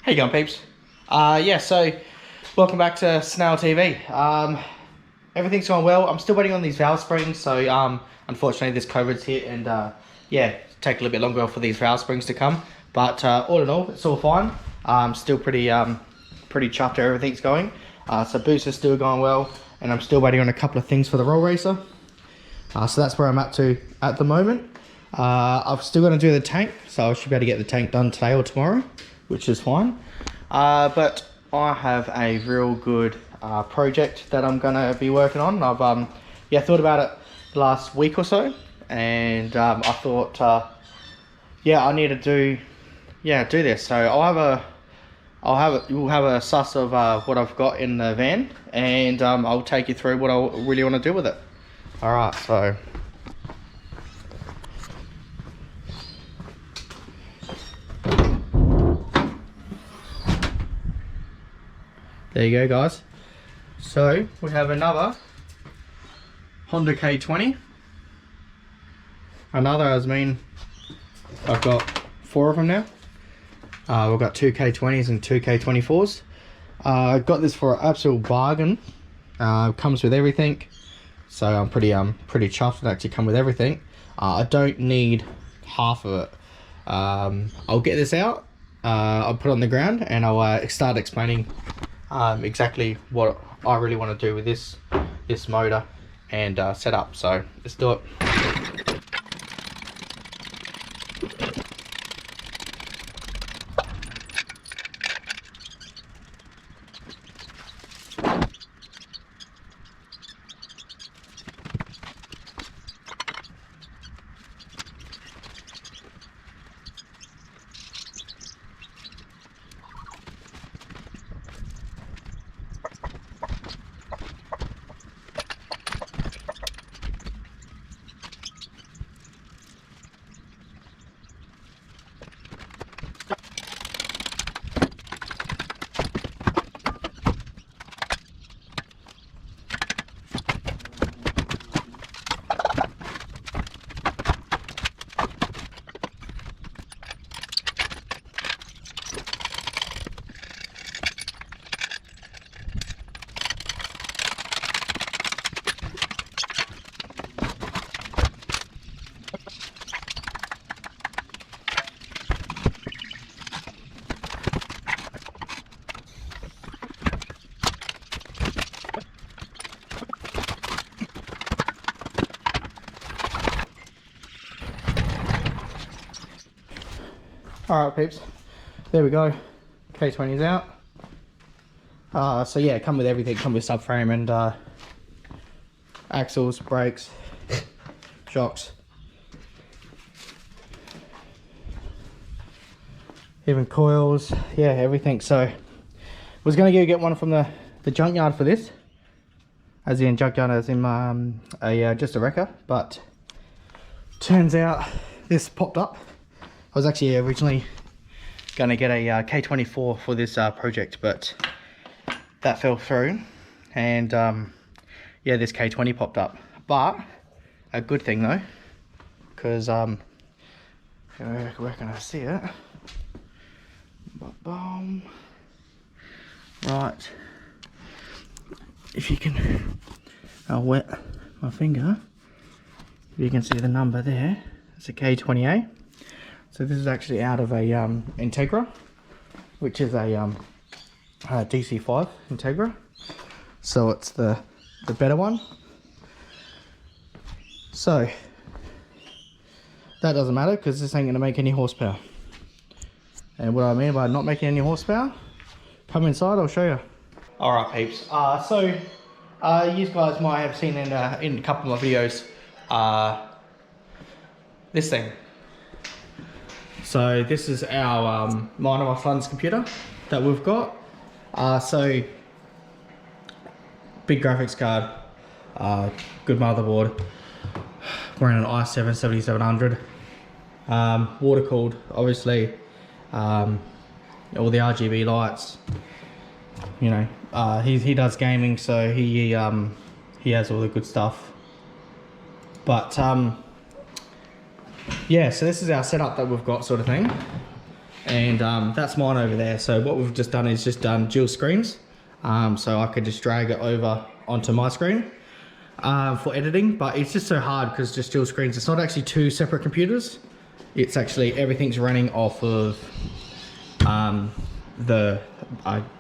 How you going, peeps? Yeah, so welcome back to Snail TV. Everything's going well. I'm still waiting on these valve springs, so unfortunately this COVID's hit, and yeah, take a little bit longer for these valve springs to come. But all in all, it's all fine. I'm still pretty chuffed how everything's going. So booster's still going well, and I'm still waiting on a couple of things for the roll racer. So that's where I'm at to at the moment. I've still got to do the tank, so I should be able to get the tank done today or tomorrow, which is fine. But I have a real good project that I'm gonna be working on. I've thought about it the last week or so, and I thought I need to do this. So we'll have a suss of what I've got in the van, and I'll take you through what I really want to do with it. All right, so. There you go, guys. So we have another Honda K20. I've got 4 of them now. We've got 2 K20s and 2 K24s. I got this for an absolute bargain. Comes with everything, so I'm pretty chuffed to actually come with everything. I don't need half of it. I'll get this out. I'll put it on the ground, and I'll start explaining exactly what I really want to do with this motor and setup. So let's do it. Alright, peeps, there we go. K20's out. So yeah, come with everything, come with subframe and axles, brakes, shocks, even coils, yeah, everything. So I was going to go get one from the junkyard for this, as in junkyard as in just a wrecker, but turns out this popped up. I was actually originally going to get a K24 for this project, but that fell through, and yeah, this K20 popped up. But a good thing though, because where can I see it? Boom. Right, if you can, I'll wet my finger. If you can see the number there, it's a K20A. So this is actually out of a Integra, which is a DC5 Integra. So it's the better one. So that doesn't matter because this ain't gonna make any horsepower. And what I mean by not making any horsepower, come inside, I'll show you. All right, peeps. You guys might have seen in a couple of my videos this thing. So this is our mine of my son's computer that we've got. So big graphics card, good motherboard. We're in an i7 7700. Water cooled, obviously. All the RGB lights. You know, he does gaming, so he has all the good stuff. But yeah, so this is our setup that we've got, sort of thing. and that's mine over there. So what we've just done is just done dual screens, so I could just drag it over onto my screen for editing, but it's just so hard because just dual screens, it's not actually two separate computers. It's actually, everything's running off of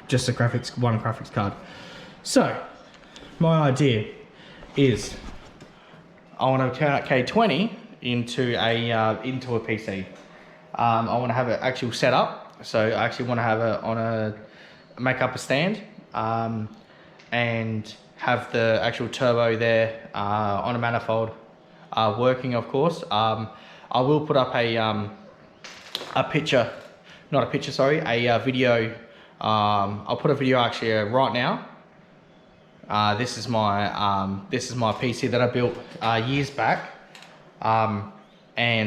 just a one graphics card. So my idea is I want to turn that k20 into a PC. I want to have it actual setup, so I actually want to have it on make up a stand, and have the actual turbo there on a manifold working, of course. I will put up a video. I'll put a video actually right now. This is my PC that I built years back, and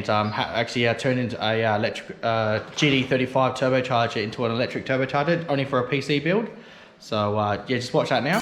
actually turned into a electric GD35 turbocharger into an electric turbocharger, only for a PC build. So yeah, just watch that now.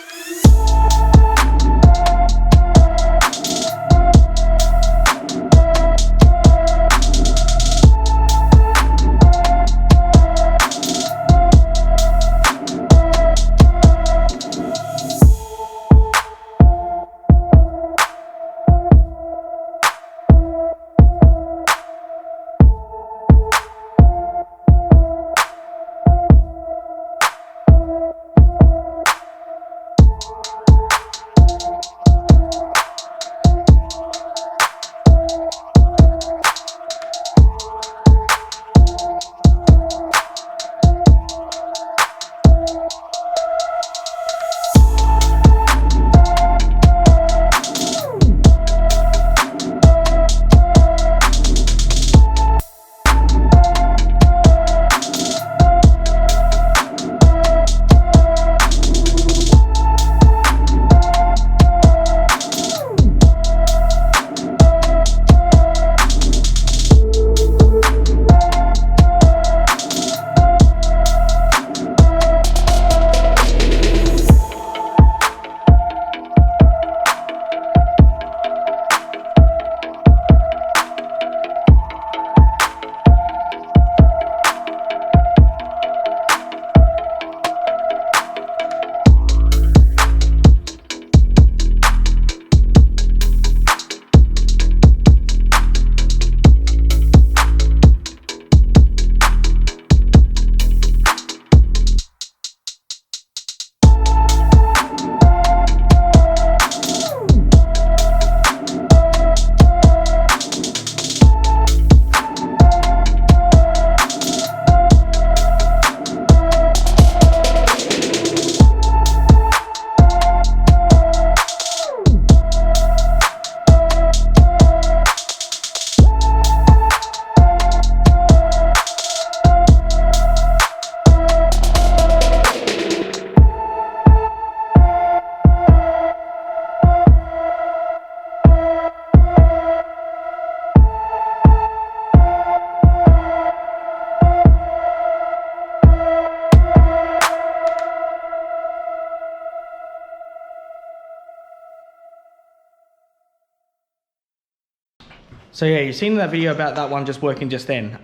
So yeah, you've seen that video about that one just working just then.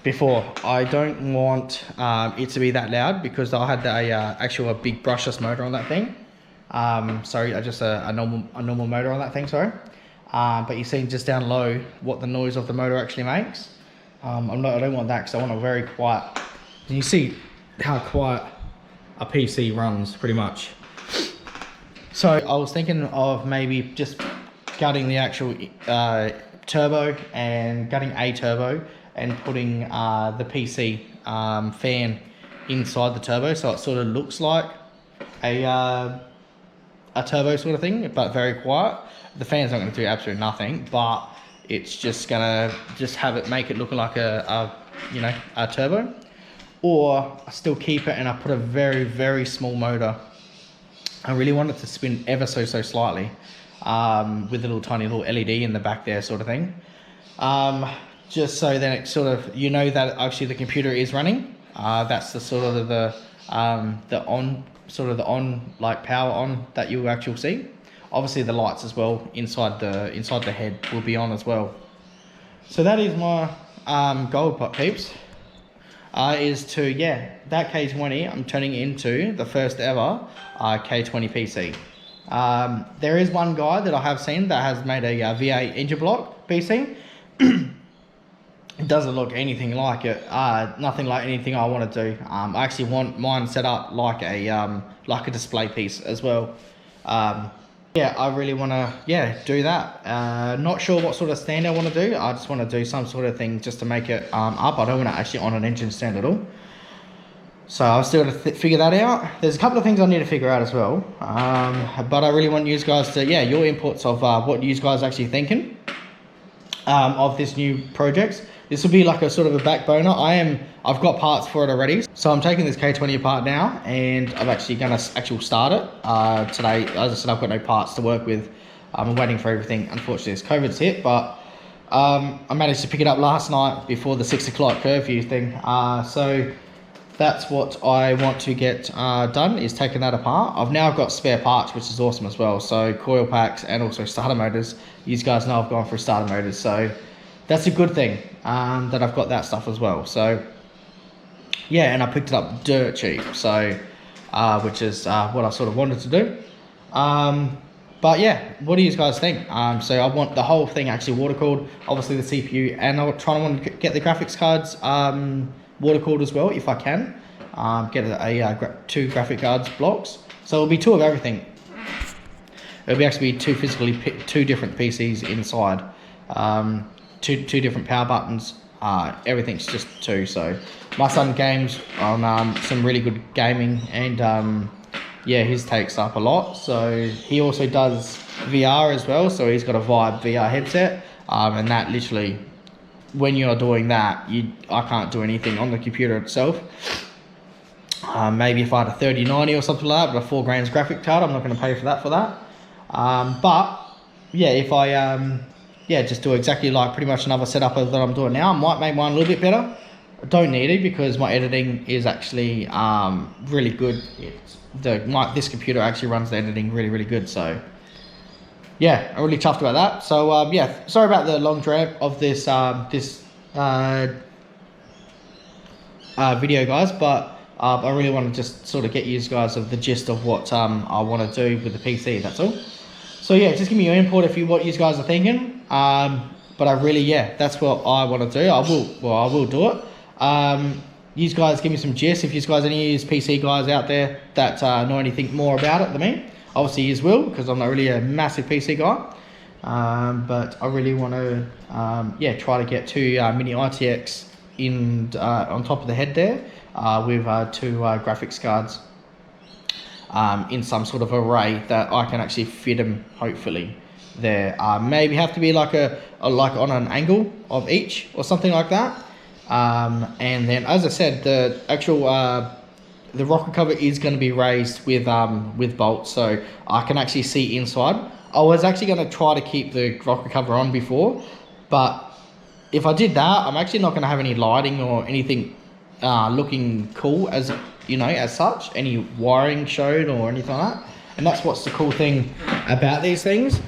Before, I don't want it to be that loud because I had a big brushless motor on that thing. Sorry, just a normal motor on that thing. Sorry, but you've seen just down low what the noise of the motor actually makes. I don't want that because I want a very quiet. You see how quiet a PC runs, pretty much. So I was thinking of maybe just gutting the actual turbo and gutting a turbo and putting the PC fan inside the turbo, so it sort of looks like a turbo sort of thing, but very quiet. The fan's not going to do absolutely nothing, but it's just gonna have it make it look like a turbo. Or I still keep it and I put a very, very small motor. I really want it to spin ever so slightly, with a little tiny little LED in the back there, sort of thing. Just so then it sort of, that actually the computer is running. That's the sort of the on like power on that you'll actually see. Obviously the lights as well inside the head will be on as well. So that is my gold pot, peeps. is to, yeah, that K20 I'm turning into the first ever K20 PC. There is one guy that I have seen that has made a V8 engine block PC. It doesn't look anything like it. Nothing like anything I want to do. I actually want mine set up like a display piece as well. Yeah, I really want to do that. Not sure what sort of stand I want to do. I just want to do some sort of thing just to make it up. I don't want to actually on an engine stand at all. So I've still got to figure that out. There's a couple of things I need to figure out as well. But I really want you guys to, your inputs of what you guys are actually thinking of this new project. This will be like a sort of a back burner. I've got parts for it already. So I'm taking this K20 apart now, and I'm actually going to actually start it today. As I said, I've got no parts to work with. I'm waiting for everything. Unfortunately, this COVID's hit, but I managed to pick it up last night before the 6 o'clock curfew thing. So that's what I want to get done, is taking that apart. I've now got spare parts, which is awesome as well. So coil packs and also starter motors. You guys know I've gone for starter motors, so that's a good thing that I've got that stuff as well. So yeah, and I picked it up dirt cheap, so which is what I sort of wanted to do. But yeah, what do you guys think? So I want the whole thing actually water cooled, obviously the CPU, and I'm trying to get the graphics cards water cooled as well if I can. Get two graphic cards blocks, so it'll be two of everything. It'll be actually two two different PCs inside. Two different power buttons. Everything's just two. So my son games on some really good gaming, and his takes up a lot. So he also does VR as well. So he's got a Vibe VR headset, and that literally, when you're doing that, I can't do anything on the computer itself. Maybe if I had a 3090 or something like that, but a 4 grand graphic card, I'm not going to pay for that. But yeah, if I just do exactly like pretty much another setup that I'm doing now. I might make mine a little bit better. I don't need it because my editing is actually really good. This computer actually runs the editing really good. So yeah, I'm really chuffed about that. So sorry about the long drag of this video, guys, but I really want to just sort of get you guys of the gist of what I want to do with the PC. That's all. So yeah, just give me your input if what you guys are thinking. But I really, that's what I want to do. I will do it. You guys give me some gist. If you guys, any of you PC guys out there that know anything more about it than me, obviously you will, because I'm not really a massive PC guy. But I really want to, try to get two mini ITX on top of the head there, with two graphics cards. In some sort of array that I can actually fit them, hopefully there. Maybe have to be like like on an angle of each or something like that. And then, as I said, the actual the rocker cover is going to be raised with bolts, so I can actually see inside. I was actually going to try to keep the rocker cover on before, but if I did that, I'm actually not going to have any lighting or anything looking cool as such, any wiring showed or anything like that. And that's what's the cool thing about these things.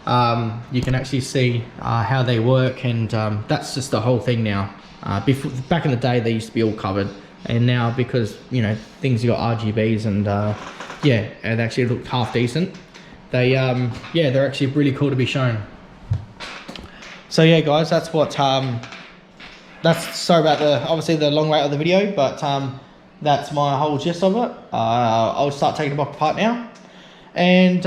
You can actually see how they work, and that's just the whole thing now. Back in the day, they used to be all covered, and now because things you got RGBs and it actually looked half decent. They're actually really cool to be shown. So yeah, guys, that's what sorry about obviously the long wait of the video, but that's my whole gist of it. I'll start taking them apart now, and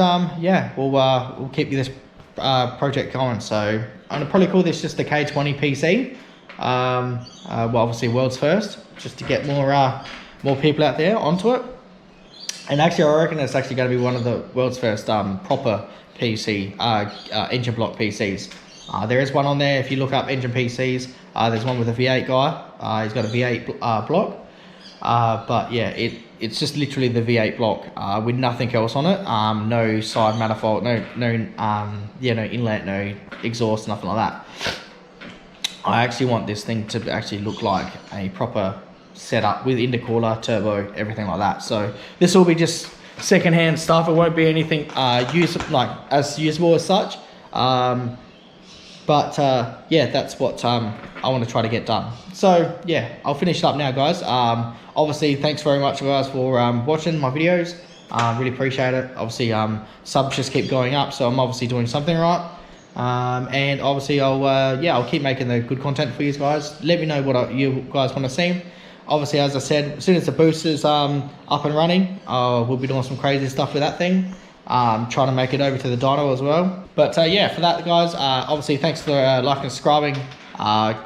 we'll keep this project going. So I'm gonna probably call this just the K20 PC. Obviously world's first, just to get more people out there onto it. And actually, I reckon it's actually going to be one of the world's first proper PC engine block PCs. There is one on there. If you look up engine PCs, there's one with a V8 guy. He's got a V8 block. But yeah, it's just literally the V8 block with nothing else on it. No side manifold, no inlet, no exhaust, nothing like that. I actually want this thing to actually look like a proper setup with intercooler, turbo, everything like that. So this will be just second-hand stuff. It won't be anything as usable as such. But yeah, that's what I want to try to get done. So yeah, I'll finish it up now, guys. Obviously, thanks very much, guys, for watching my videos. Really appreciate it. Obviously, subs just keep going up, so I'm obviously doing something right. And obviously, I'll keep making the good content for you guys. Let me know what you guys want to see. Obviously, as I said, as soon as the booster's up and running, we'll be doing some crazy stuff with that thing. Trying to make it over to the dyno as well. But yeah, for that, guys, obviously thanks for liking and subscribing.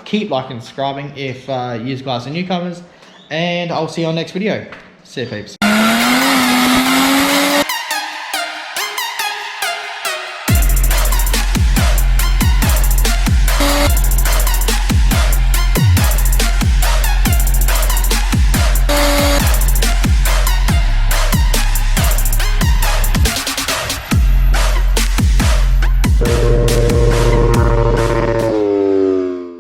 Keep liking and subscribing if you guys are newcomers, and I'll see you on the next video. See you, peeps.